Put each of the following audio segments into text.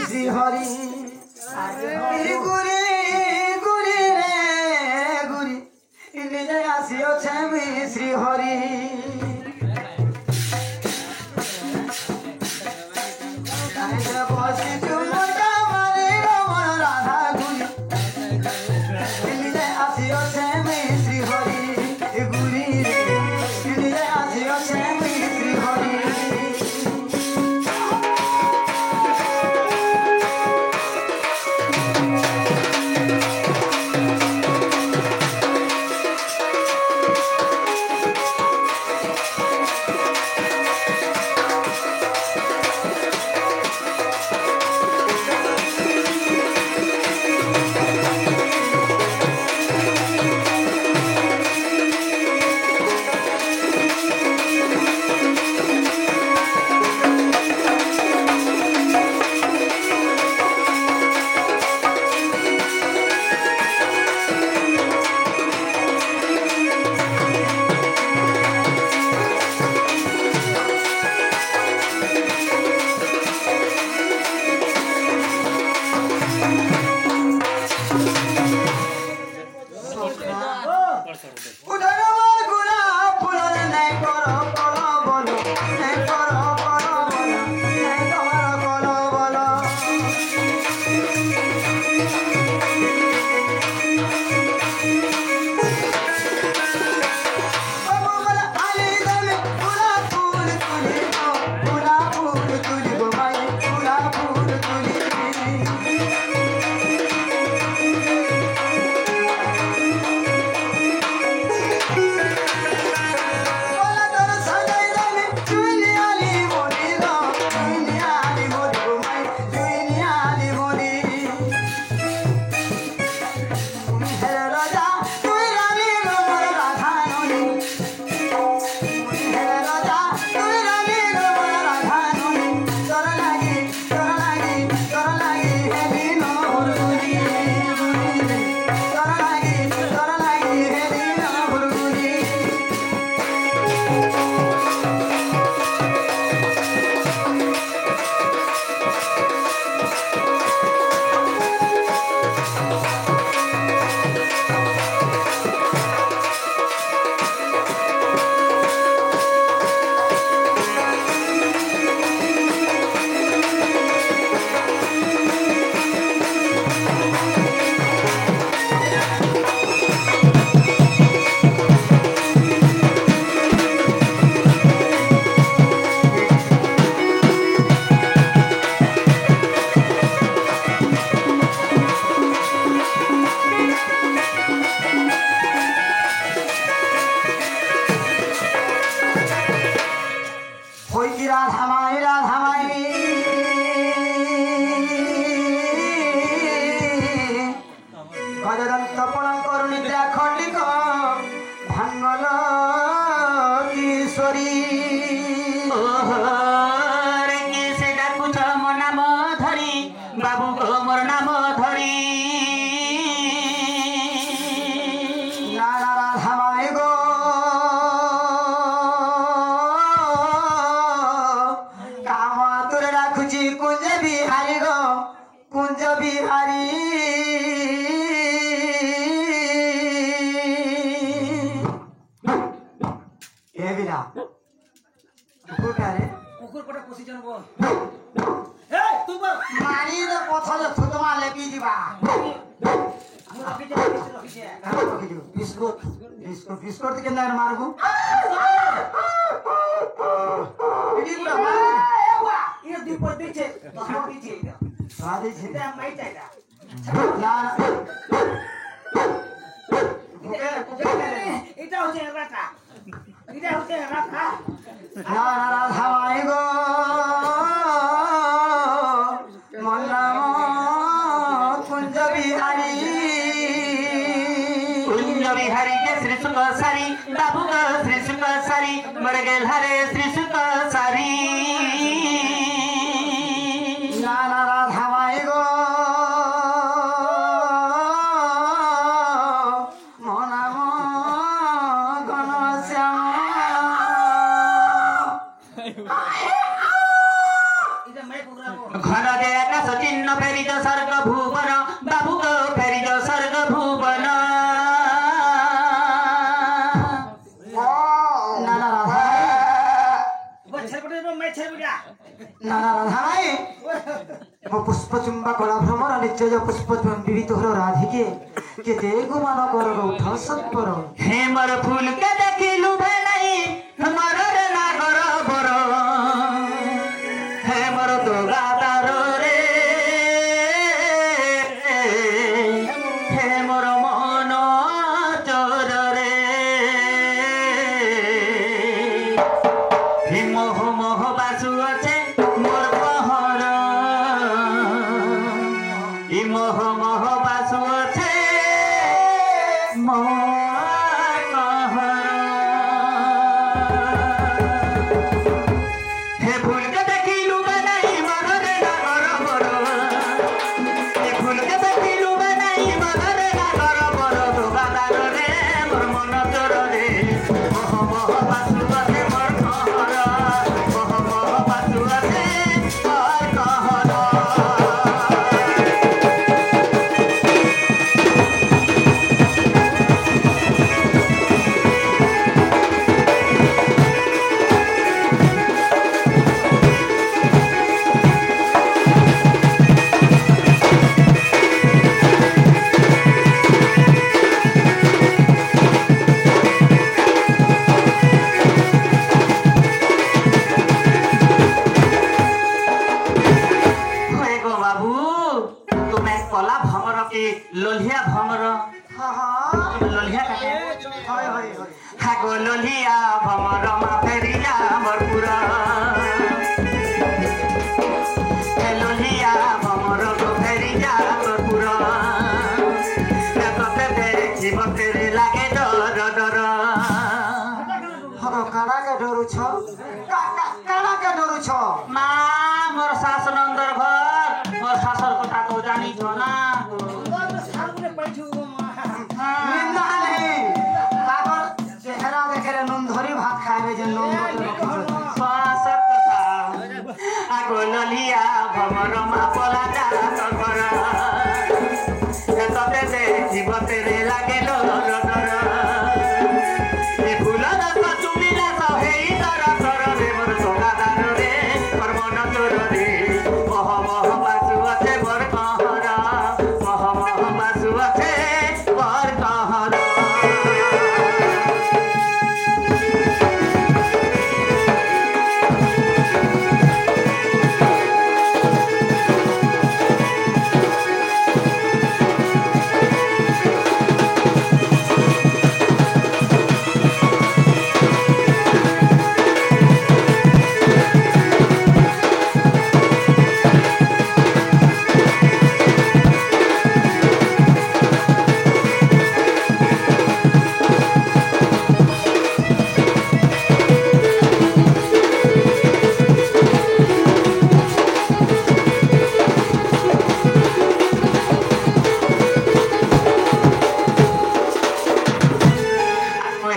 শ্রী হরি গুরি গুরি রে গুরি নিজে আসিছে শ্রী হরি बिस्कुट के अंदर मारगू ये दीपो दीचे तो दीचे सादे छे ते माई चाइदा ना এটা হচ্ছে রাখা এটা হচ্ছে রাখা না না ধামাই গো মন নাম কুঞ্জ বিহারী हरि के श्री सुख सारी बाबू का श्री सुख सारी मर गेल हरे श्री सुख सारी नाना राधा माई गो मनाम गण श्याम घर दे आकाश चिन्ह फेरिज स्वर्ग भुवन बाबू गो फेरिज स्वर्ग भुवन नाना राधा नाना राधा नाई मो पुष्पचुम्बा कला भ्रमर निश्चय पुष्पचुम्बी तोहर राधिके केते गुमान कर उठ सत्पर हेमर फूल के देखिलु भेलाई हमर रे नागर बर हेमर तो गादार रे हेमर मन चोर रे हे मोह मोह बासु अछे मोर कहर ई मोह मोह बासु अछे मोर कहर हे फूल के देखिलु बनाई मन रे नागर बर हे फूल के देखिलु बनाई मन रे नागर बर तो गादार रे मोर मन चोर रे मोह मोह बासु अछे मोर कहर मोह मोह बासु अछे मोर कहर होए गो बाबू तुम्हें कला भमर की लोलिया भमर हां हां लोलिया काटे होय होय होय हागो लोलिया भमर मा फेरिया मरपुरा हे लोलिया भमर को फेरिया मरपुरा कते देखि बतेरे लागे डर डर हरो काड़ा के डरू छ काड़ा के डरू छ मा मोर सास नंदर घर मोर सासर कथा तो जानी छ ना निंदा नहीं पागल चेहरा देखे रे नून धरी भात खाए जे नून सासर कथा आगो लोलिया भमर मा पला जा घर कते देखि बतेरे लागे डर डर ए फूल रस चुमिला सहेई दर दर रे मोर सोगादार रे मोर मन चोर रे मोह मोह बासु अछे मोर कहर मोह मोह बासु अछे मोर कहर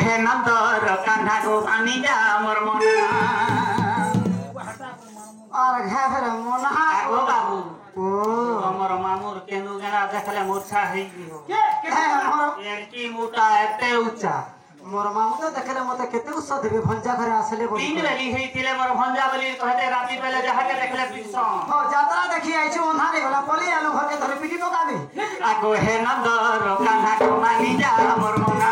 हे नंदर कान्हा को पानी जा मोर मना और घे फेर मोना आगो बाबू ओ हमर मामुर केनु गेला देखले मूर्छा हेई दियो हे मोर एकी मोटा एते ऊंचा मोर मामू तो देखले मते केते उत्साह देबे भंजा घरे आसले बोली तीन रली हेइतिले मोर भंजा बली कहते राती पहले जहा के देखले पिसन हो जात्रा देखि आइछु ओन्हारे गला पली आलू घर के धरे पिटी तो काबे आगो हे नंदर कान्हा को मानी जा मोर मना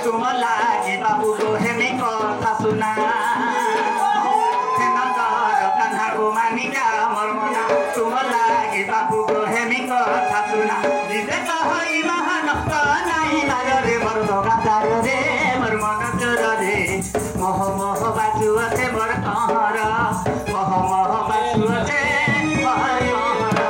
तुम लागी बाबू गो हेमी कथा सुना हे नंदर कान्हा को मानी जा मोर मना तुम लागी बाबू गो हेमी कथा सुना जिसे कहई महान नाही मार रे मोर गादार रे मोर मन चोर रे मोह मोह बासु अछे मोर कहर मोह मोह बासु अछे मोर कहर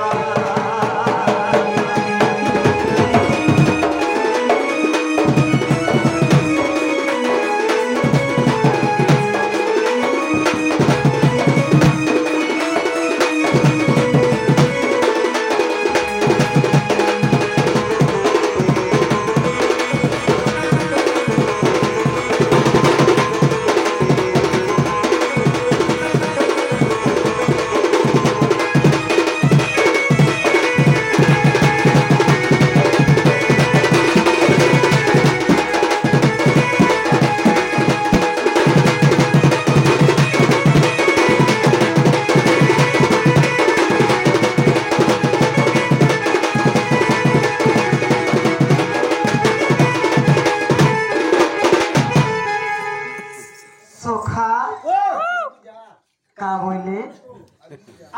বইলে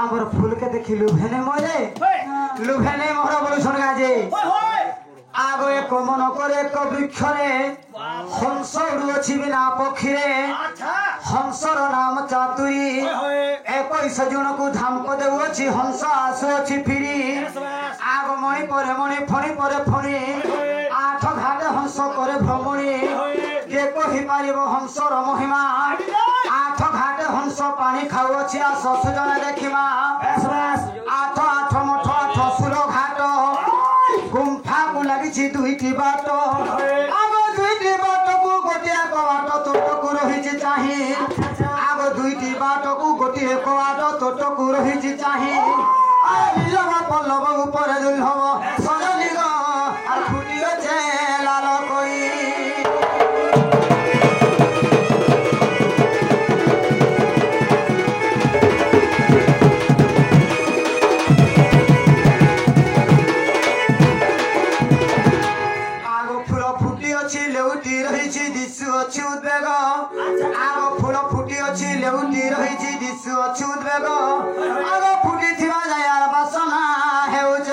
আমার ফুলকে দেখি লুভেনে মরে লুভেনে মরা বলে শোন গাজে আগে এক মন করে এক বৃক্ষরে হংস উড়ুছি বিনা পক্ষীরে হংসর নাম চাতুরি 21 জনকু ধামক দেউছি হংস আসুছি ফিরি আগ মণি পরে মণি ফণি পরে ফণি 8 ঘাটে হংস করে ভ্রমণী কে কহি পারিব হংসর মহিমা 8 ঘাটে হংস পানি খাউছি আস সুজনে দেখিমা 8 মঠ 8 সুর ঘাট গুম্ফাକୁ ଲାଗିଛି ଦୁଇଟି ବାଟ ଆଗ ଦୁଇଟି ବାଟକୁ ଗୋଟିଏ ଏକ ବାଟ ତୋଟକୁ ରହିଛି ଚାହିଁ ଆଗ ଦୁଇଟି ବାଟକୁ ଗୋଟିଏ ଏକ ବାଟ ତୋଟକୁ ରହିଛି ଚାହିଁ ନୀଳବ ପଲ୍ଲବ ଉପରେ ଦୁର୍ଲଭ ସଜନିଗ আর ফুটিয়েছে লাল কই লেউটি রহিছি দিশু অছি উদ্বেগ আগ ফুল ফুটি অছি লেউটি রহিছি দিশু অছি উদ্বেগ আগ ফুটি থিবা যায়ার বাসনা হেউছ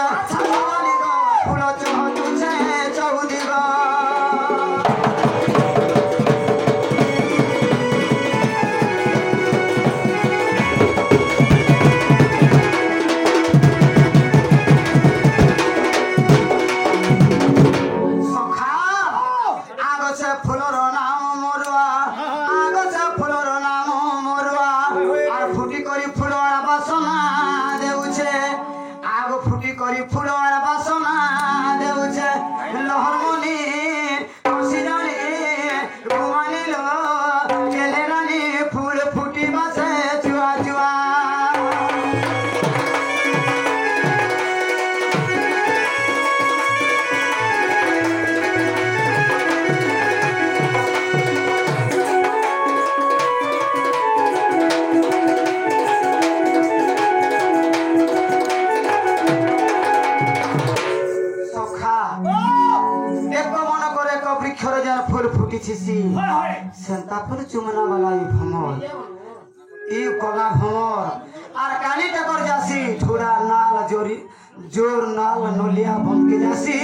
ফুল চহচুছে চৌদিগ ফুলর বাসনা দেউছে লহরমনি কসিরানি ঘুমানিল কেলেরানি ফুল ফুটি বাসে চুয়া চুয়া বৃক্ষরে যেন ফুল ফুটিছিছি সেন্তা ফুল চুমনা বালা ই ভমর ই কলা ভমর আর কানিটা কর যাসি ঠুরা নাল জোরি জোর নাল নলিয়া বমকে যাসি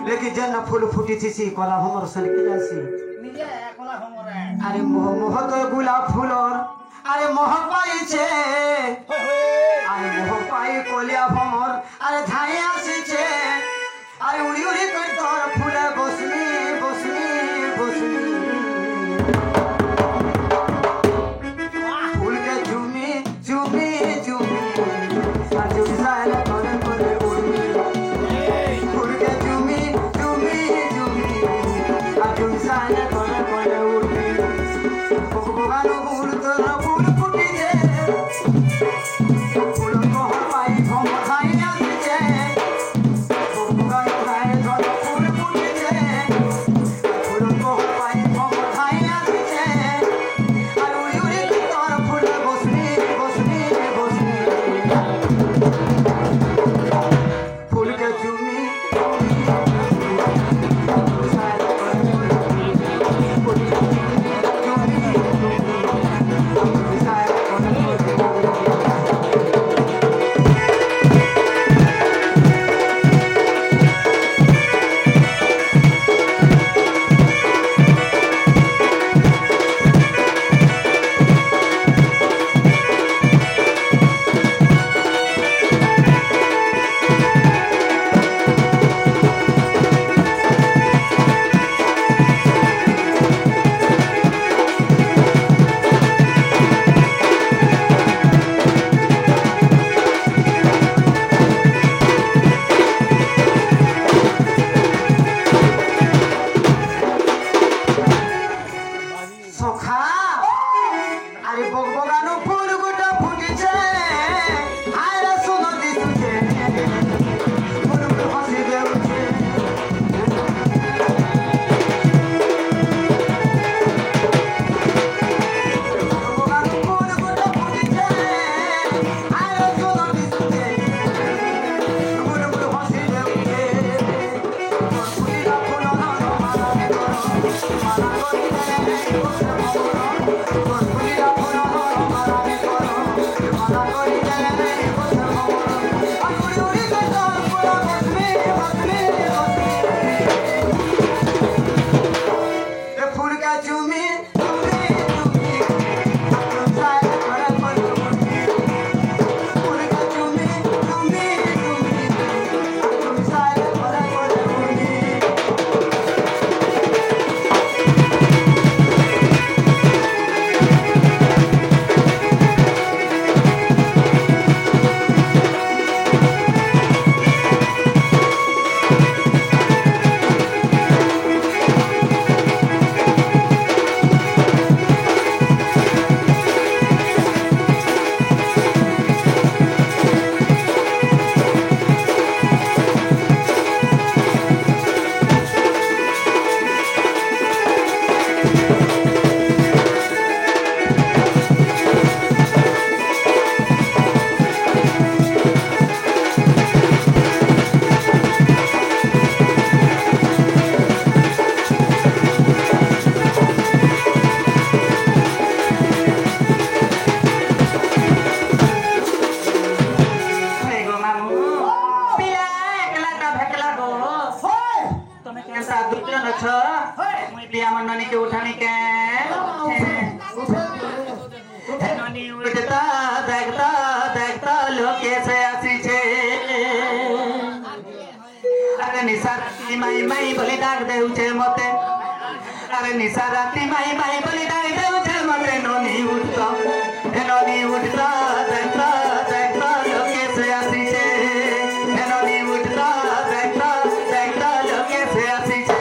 লেকি যেন ফুল ফুটিছিছি কলা ভমর সনকে যাসি আরে মোহ মোহ তো গোলাপ ফুলর আরে মোহ পাইছে আরে মোহ পাই কলিয়া ভমর আরে ধাই আসিছে আরে উড়ি উড়ি কই তোর ফুলে বসনি বসনি বসনি ফুলকে ঝুমি ঝুমি ঝুমি আর ঝুমি সাইলে করে করে উড়ি ফুলকে ঝুমি ঝুমি ঝুমি আর ঝুমি সাইলে করে করে উড়ি ভগবান ফুল তোর ফুল ফুটি দে ফুল কহ পাই ভম খাই আসছে ननी के उठानी के ननी उठता देखता लोग कैसे आसी छे अरे निशा राती माई बोली डाक दे उठे मते अरे निशा राती माई बोली डाक दे उठे मते ननी उठता देखता लोग कैसे आसी छे ननी उठता देखता लोग कैसे आसी छे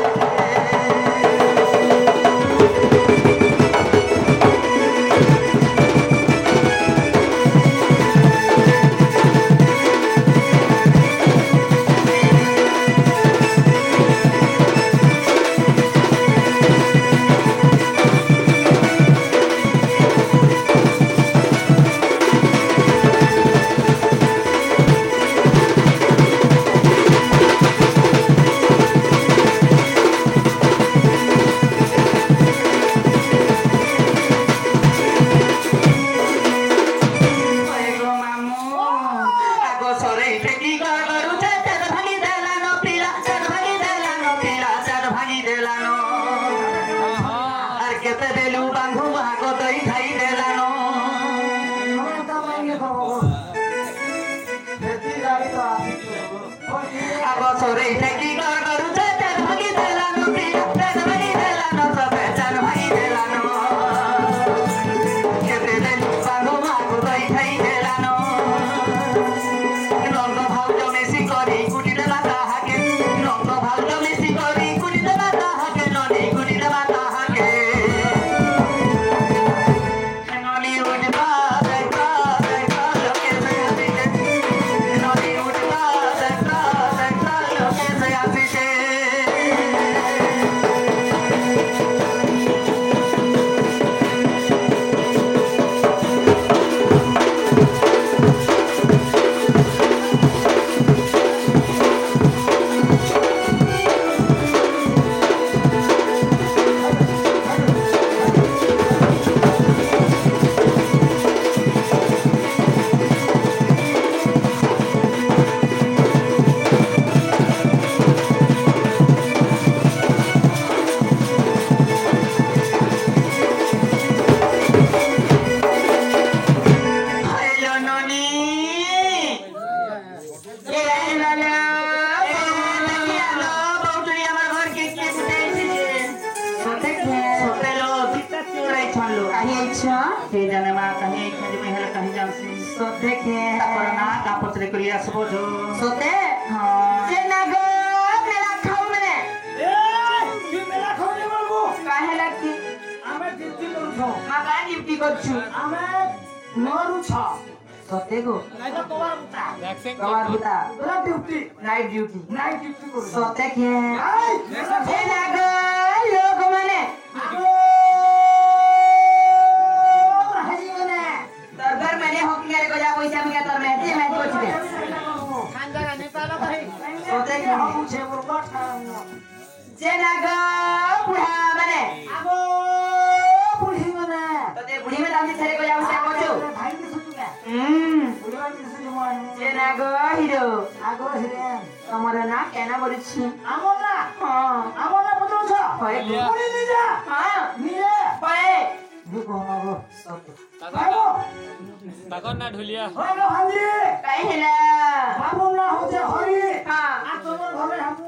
ना ढुलिया काहे ना बाबू ना हो जे हरी हां आ तोर घरे हम